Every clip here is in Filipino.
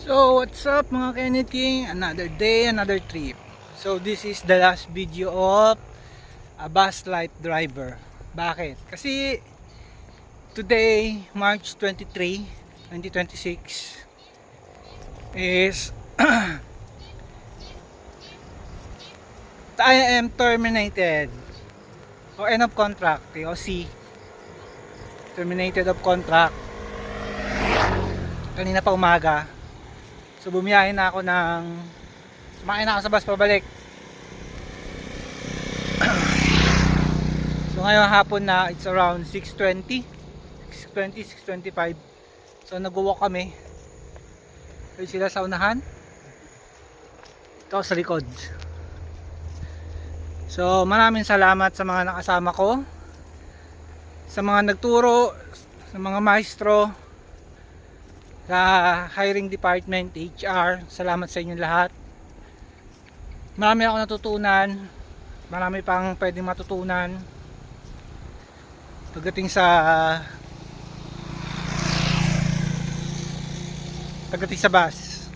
So what's up mga Kennedy? Another day, another trip. So this is the last video of a bus light driver. Bakit? Kasi today, March 23, 2026 is I am terminated o end of contract, TOC. Terminated of contract kanina pa umaga. So bumiyahin na ako sumakay na ako sa bus pabalik. So ngayon hapon na, it's around 6:20, 6:25. So nag-walk kami. So sila sa unahan, ito sa likod. So maraming salamat sa mga nakasama ko, sa mga nagturo, sa mga maestro, sa hiring department, HR. Salamat sa inyo lahat. Marami ako natutunan, marami pang pwedeng matutunan pagdating sa bus.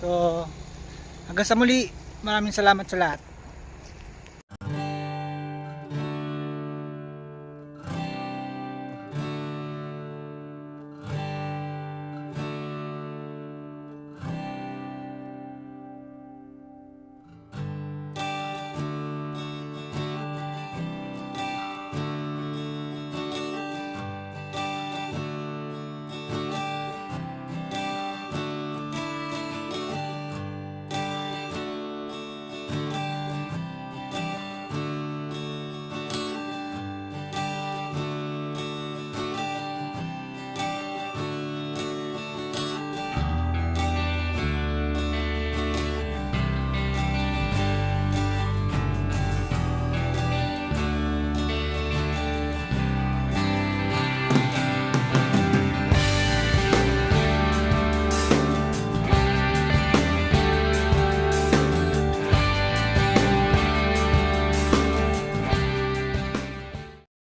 So hanggang sa muli, maraming salamat sa lahat.